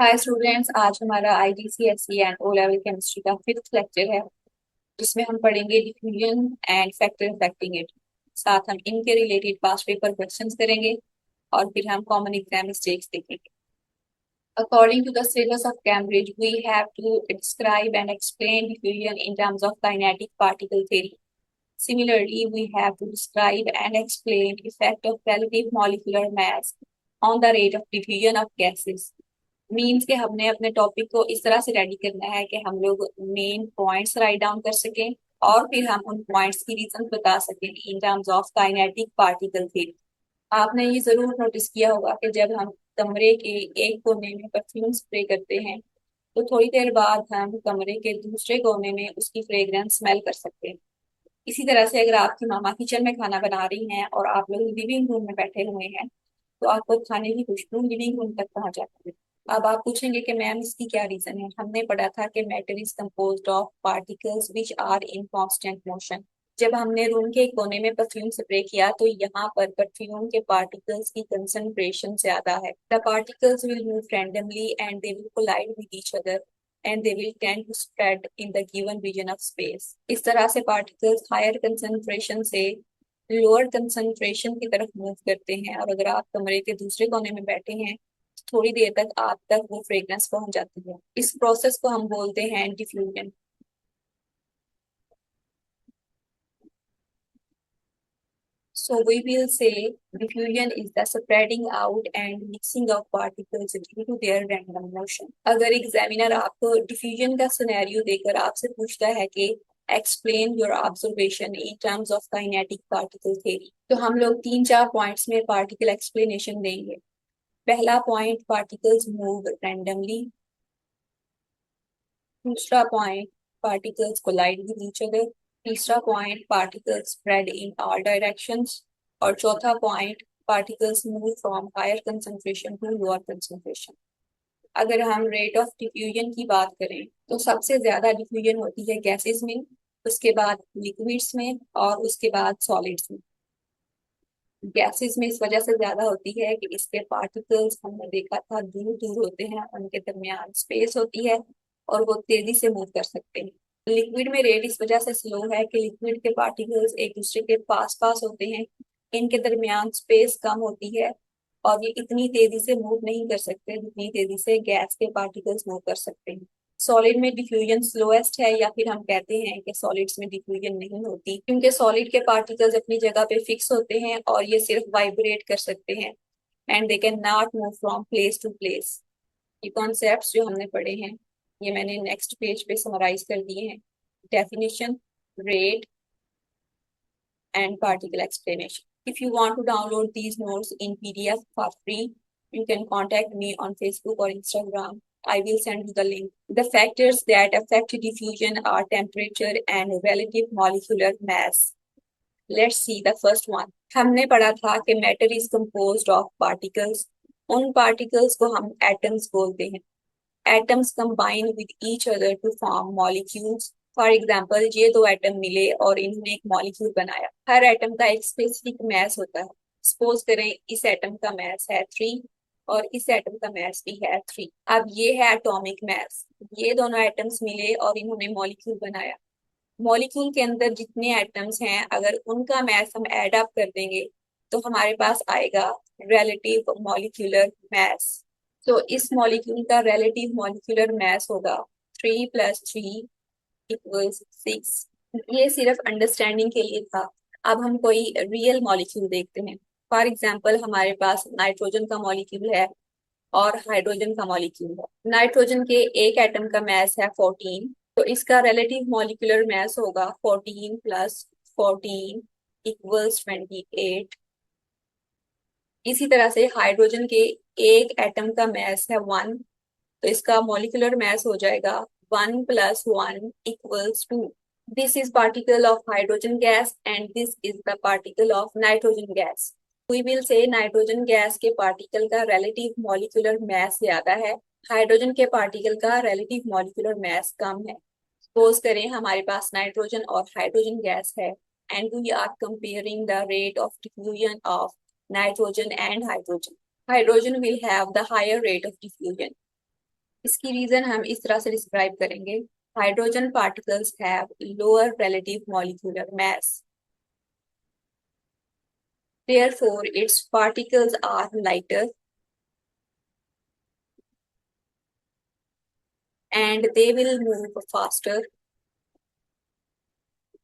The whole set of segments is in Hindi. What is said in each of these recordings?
हाय स्टूडेंट्स, आज हमारा IGCSE and O level chemistry का फिफ्थ लेक्चर है जिसमें हम पढ़ेंगे diffusion and factor affecting it. साथ हम इनके रिलेटेड पास्ट पेपर क्वेश्चंस करेंगे और फिर हम कॉमन एग्जाम मिस्टेक्स देखेंगे। According to the syllabus of Cambridge, we have to describe and explain diffusion in terms of kinetic particle theory. Similarly, we have to describe and explain effect of relative molecular mass on the rate of diffusion of gases. Means के हमने अपने टॉपिक को इस तरह से रेडी करना है कि हम लोग मेन पॉइंट्स राइट डाउन कर सकें और फिर हम उन पॉइंट्स की रीजन बता सकें in terms of kinetic particle theory. आपने ये जरूर नोटिस किया होगा कि जब हम कमरे के एक कोने में परफ्यूम स्प्रे करते हैं तो थोड़ी देर बाद हम कमरे के दूसरे कोने में उसकी फ्रेग्रेंस स्मेल कर सकते हैं। इसी तरह से अगर आपकी मामा किचन में खाना बना रही हैं और आप लोग लिविंग रूम में बैठे हुए हैं तो आपको खाने की खुशबू लिविंग रूम तक पहुंच जाती है। अब आप पूछेंगे कि मैम इसकी क्या रीजन है। हमने पढ़ा था कि matter is composed of particles which are in constant motion. जब हमने रूम के कोने में परफ्यूम स्प्रे किया तो यहाँ पर परफ्यूम के पार्टिकल्स की कंसंट्रेशन ज्यादा है। The particles will move randomly and they will collide with each other and they will tend to spread in the given region of space. इस तरह से पार्टिकल्स हायर कंसंट्रेशन से लोअर कंसंट्रेशन की तरफ मूव करते हैं और अगर आप कमरे के दूसरे कोने में बैठे हैं थोड़ी देर तक आप तक वो फ्रेग्रेंस पहुंच जाती है। इस प्रोसेस को हम बोलते हैं diffusion. So we will say diffusion is the spreading out and mixing of particles due to their random motion। अगर एग्जामिनर आपको डिफ्यूजन का सिनेरियो देकर आपसे पूछता है कि explain your observation in terms of kinetic particle theory तो हम लोग तीन चार पॉइंट्स में पार्टिकल एक्सप्लेनेशन देंगे। पहला पॉइंट, पार्टिकल्स मूव रैंडमली। दूसरा point, particles collide with each other. तीसरा point, particles spread in all directions. और चौथा point, particles move from higher concentration to lower concentration. अगर हम रेट ऑफ डिफ्यूजन की बात करें तो सबसे ज्यादा डिफ्यूजन होती है गैसेस में, उसके बाद लिक्विड्स में और उसके बाद सॉलिड्स में। गैसेस में इस वजह से ज्यादा होती है कि इसके पार्टिकल्स हमने देखा था दूर दूर होते हैं, उनके दरमियान स्पेस होती है और वो तेजी से मूव कर सकते हैं। लिक्विड में रेट इस वजह से स्लो है कि लिक्विड के पार्टिकल्स एक दूसरे के पास पास होते हैं, इनके दरमियान स्पेस कम होती है और ये इतनी तेजी से मूव नहीं कर सकते जितनी तेजी से गैस के पार्टिकल्स मूव कर सकते हैं। सॉलिड में डिफ्यूजन स्लोएस्ट है या फिर हम कहते हैं कि सॉलिड्स में डिफ्यूजन नहीं होती क्योंकि सॉलिड के पार्टिकल्स अपनी जगह पे फिक्स होते हैं और ये सिर्फ वाइब्रेट कर सकते हैं and they can not move from place to place. ये कॉन्सेप्ट्स जो हमने पढ़े हैं ये मैंने नेक्स्ट पेज पे समराइज कर दिए हैं। Definition, rate and particle explanation. If you want to download these notes in PDF for free, you can contact me on Facebook or Instagram. I will send you the link. The factors that affect diffusion are temperature and relative molecular mass. Let's see the first one. हमने पढ़ा था कि matter is composed of particles. उन particles को हम atoms बोलते हैं। Atoms combine with each other to form molecules. For example, ये दो एटम मिले और इन्होंने एक मॉलिक्यूल बनाया। हर एटम का एक स्पेसिफिक मैस होता है। सपोज करें इस एटम का मैस है 3 और इस एटम का मैस भी है 3। अब ये है एटॉमिक मैस। ये दोनों एटम्स मिले और इन्होंने मॉलिक्यूल बनाया। मॉलिक्यूल के अंदर जितने एटम्स हैं अगर उनका मैस हम एड अप कर देंगे तो हमारे पास आएगा रिलेटिव मॉलिक्यूलर मैस। तो इस मॉलिक्यूल का रिलेटिव मॉलिक्यूलर मैस होगा 3 + 3 इक्वल्स 6। ये सिर्फ अंडरस्टैंडिंग के लिए था। अब हम कोई रियल मॉलिक्यूल देखते हैं। फॉर एग्जाम्पल, हमारे पास नाइट्रोजन का मॉलिक्यूल है और हाइड्रोजन का मॉलिक्यूल है। नाइट्रोजन के एक एटम का मास है 14, तो इसका रिलेटिव मॉलिक्यूलर मास होगा 14 + 14 इक्वल्स 28। इसी तरह से हाइड्रोजन के एक एटम का मास है 1, तो इसका मॉलिक्यूलर मास हो जाएगा 1 + 1 equals 2। This is particle of hydrogen gas and this is the particle of nitrogen gas. We will say nitrogen gas के पार्टिकल का relative molecular mass ज्यादा है, हाइड्रोजन के पार्टिकल का relative molecular mass कम है। सपोज करें हमारे पास नाइट्रोजन और हाइड्रोजन गैस है and we are comparing the rate of diffusion of nitrogen and hydrogen. Hydrogen will have the higher rate of diffusion. इसकी रीजन हम इस तरह से डिस्क्राइब करेंगे, hydrogen particles have lower relative molecular mass, therefore its particles are lighter and they will move faster,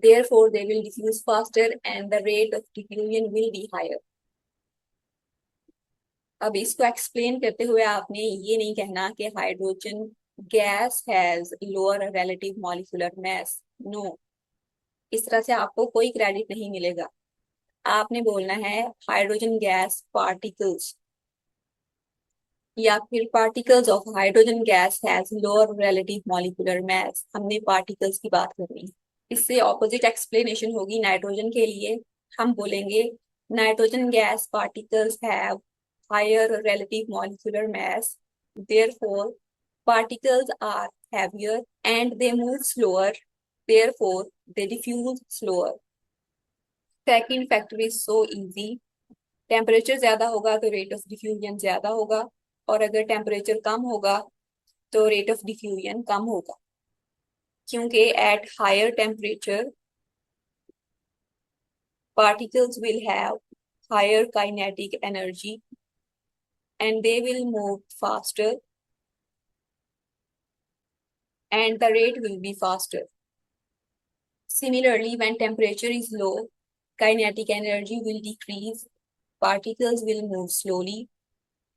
therefore they will diffuse faster and the rate of diffusion will be higher. अब इसको एक्सप्लेन करते हुए आपने ये नहीं कहना कि hydrogen gas has lower relative molecular mass. No, इस तरह से आपको कोई क्रेडिट नहीं मिलेगा. आपने बोलना है हाइड्रोजन गैस पार्टिकल्स या फिर particles of hydrogen gas has lower relative molecular mass. हमने पार्टिकल्स की बात करनी है. इससे ऑपोजिट एक्सप्लेनेशन होगी नाइट्रोजन के लिए. हम बोलेंगे nitrogen gas particles have higher relative molecular mass, therefore particles are heavier and they move slower, therefore they diffuse slower. Second factor is so easy. Temperature ज्यादा होगा तो रेट ऑफ डिफ्यूजन ज्यादा होगा, और अगर टेम्परेचर कम होगा तो रेट ऑफ डिफ्यूजन कम होगा, क्योंकि at higher temperature particles will have higher kinetic energy and they will move faster and the rate will be faster. Similarly, when temperature is low, kinetic energy will decrease, particles will move slowly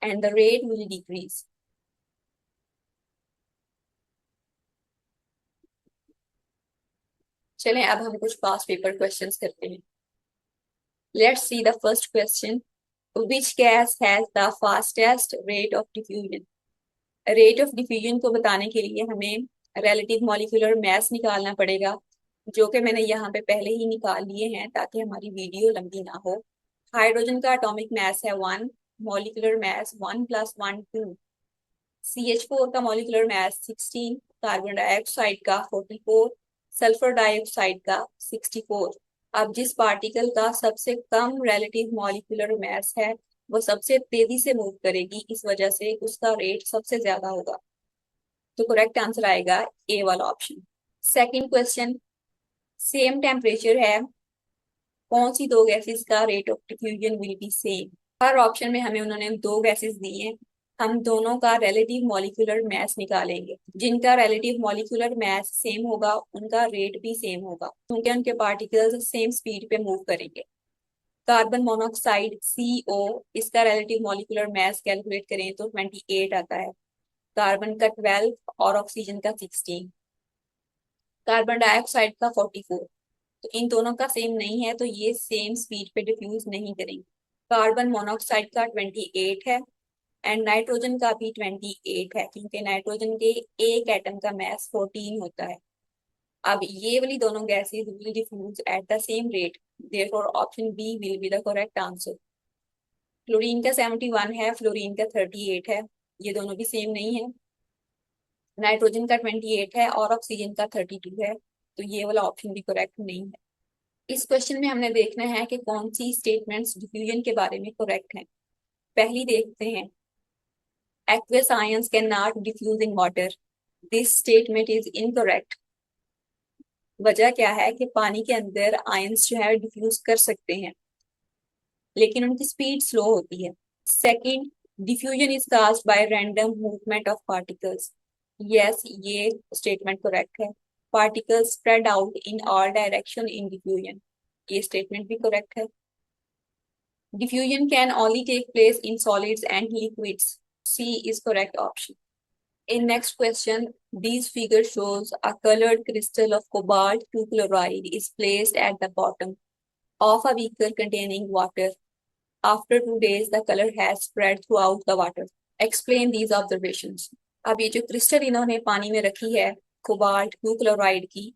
and the rate will decrease. चलें अब हम कुछ पास्ट पेपर क्वेश्चंस करते हैं. Let's see the first question. Which gas has the fastest rate of diffusion? Rate of diffusion को बताने के लिए हमें relative molecular mass निकालना पड़ेगा, जो कि मैंने यहाँ पे पहले ही निकाल लिए हैं ताकि हमारी वीडियो लंबी ना हो. हाइड्रोजन का एटॉमिक मास है 1, मॉलिक्यूलर मास 1 + 1 2. CH4 का मॉलिक्यूलर मास 16, कार्बन डाइऑक्साइड का 44, सल्फर डाइऑक्साइड का 64. अब जिस पार्टिकल का सबसे कम relative molecular mass है वो सबसे तेजी से मूव करेगी, इस वजह से उसका रेट सबसे ज्यादा होगा. तो करेक्ट आंसर आएगा ए वाला option. Second question, same temperature है, कौन सी दो गैसेस का rate of diffusion will be same? Her option में हमें उन्होंने दो गैसेस दी हैं. हम दोनों का relative molecular mass निकालेंगे. जिनका relative molecular mass सेम होगा उनका रेट भी सेम होगा, क्योंकि उनके पार्टिकल्स सेम स्पीड पे मूव करेंगे. कार्बन मोनोऑक्साइड CO, इसका relative molecular mass कैलकुलेट करें तो 28 आता है, कार्बन का 12 और ऑक्सीजन का 16, कार्बन डाइऑक्साइड का 44. तो इन दोनों का सेम नहीं है तो ये सेम स्पीड पे डिफ्यूज नहीं करेंगे. कार्बन मोनोऑक्साइड का 28 है एंड नाइट्रोजन का भी 28 है, क्योंकि नाइट्रोजन के एक एटम का मास 14 होता है. अब ये वाली दोनों gases will diffuse at the same rate, therefore option B will be the correct answer. Chlorine का 71 है, फ्लोरीन का 38 है, ये दोनों भी सेम नहीं है. नाइट्रोजन का 28 है और ऑक्सीजन का 32 है, तो ये वाला ऑप्शन भी करेक्ट नहीं है. इस क्वेश्चन में हमने देखना है कि कौन सी स्टेटमेंट्स डिफ्यूजन के बारे में करेक्ट हैं. पहली देखते हैं, aqueous ions cannot diffuse in water. This statement is incorrect. वजह क्या है कि पानी के अंदर आयंस जो है डिफ्यूज कर सकते हैं, लेकिन उनकी स्पीड स्लो होती है. Second, diffusion is caused by random movement of particles. Yes, ये स्टेटमेंट करेक्ट है. Particles spread out in all direction in diffusion, ये स्टेटमेंट भी करेक्ट है. Diffusion can only take place in solids and liquids. C is correct option. In next question, this figure shows a colored crystal of cobalt 2 chloride is placed at the bottom of a beaker containing water. After 2 days, the color has spread throughout the water. Explain these observations. अब ये जो क्रिस्टल इन्होंने पानी में रखी है कोबाल्ट 2 क्लोराइड की,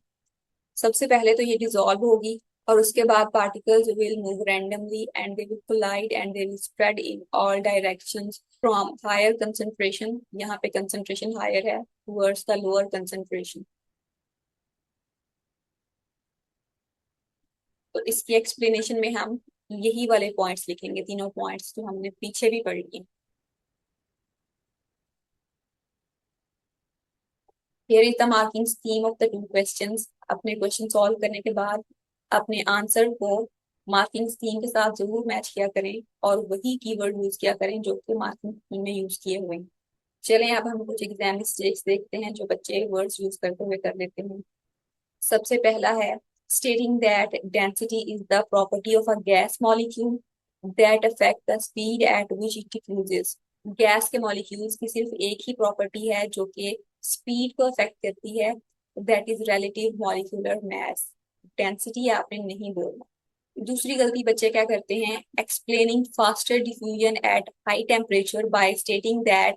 सबसे पहले तो ये डिसॉल्व होगी और उसके बाद particles will move randomly and they will collide and they will spread in all directions from higher concentration, यहाँ पे कंसंट्रेशन हायर है, टुवर्ड्स द लोअर कंसंट्रेशन. तो इसकी एक्सप्लेनेशन में हम यही वाले पॉइंट्स लिखेंगे, तीनों पॉइंट्स जो हमने पीछे भी पढ़ लिए. Here is the marking scheme of the two questions. अपने क्वेश्चन सॉल्व करने के बाद अपने आंसर को मार्किंग स्कीम के साथ जरूर मैच किया करें और वही कीवर्ड यूज किया करें जो कि मार्किंग स्कीम में यूज किए हुए हैं। चलें अब हम कुछ एग्जाम मिस्टेक्स देखते हैं जो बच्चे वर्ड्स यूज करते हुए कर लेते हैं। सबसे पहला है stating that density is the property of a gas molecule that affect the speed at which it diffuses। Gas के मॉलिक्यूल्स की सिर्फ एक ही प्रॉपर्टी है जो कि स्पीड को अफेक्ट करती है, that is relative molecular mass. Density आपने नहीं बोलना। दूसरी गलती बच्चे क्या करते हैं, explaining faster diffusion at high temperature by stating that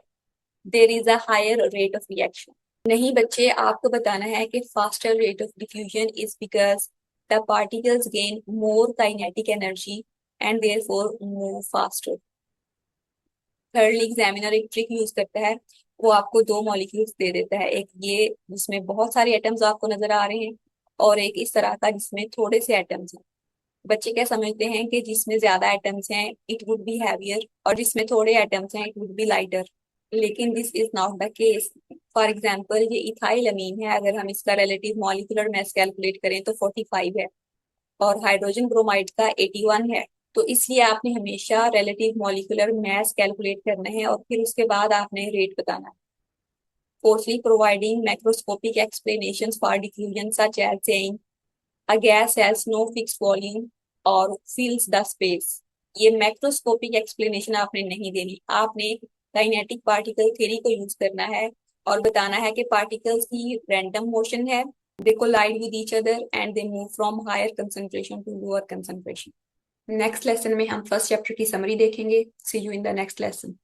there is a higher rate of reaction. नहीं बच्चे, आपको बताना है कि faster rate of diffusion is because the particles gain more kinetic energy and therefore move faster. Thirdly examiner एक ट्रिक यूज करता है, वो आपको दो मॉलिक्यूल्स दे देता है, एक ये जिसमें बहुत सारे एटम्स आपको नजर आ रहे हैं और एक इस तरह का जिसमें थोड़े से एटम्स हैं। बच्चे क्या समझते हैं कि जिसमें ज्यादा एटम्स हैं इट वुड बी हैवियर और जिसमें थोड़े एटम्स हैं इट वुड बी लाइटर, लेकिन this is not the case. For example ये इथाइल अमीन है, अगर हम इसका रिलेटिव मॉलिक्यूलर मास कैलकुलेट करें तो 45 है और हाइड्रोजन ब्रोमाइड का 81 है। तो इसलिए आपने हमेशा रिलेटिव मॉलिक्यूलर मास कैलकुलेट करना है और फिर उसके बाद आपने रेट बताना है। Fourthly providing macroscopic explanations for diffusion such as saying a gas has no fixed volume और fills the space। ये मैक्रोस्कोपिक एक्सप्लेनेशन आपने नहीं देनी, आपने काइनेटिक पार्टिकल थ्योरी को यूज करना है और बताना है कि पार्टिकल्स की रैंडम मोशन है, they collide with each other and they move from higher concentration to lower concentration. Next lesson में हम फर्स्ट चैप्टर की समरी देखेंगे। See you in the next lesson.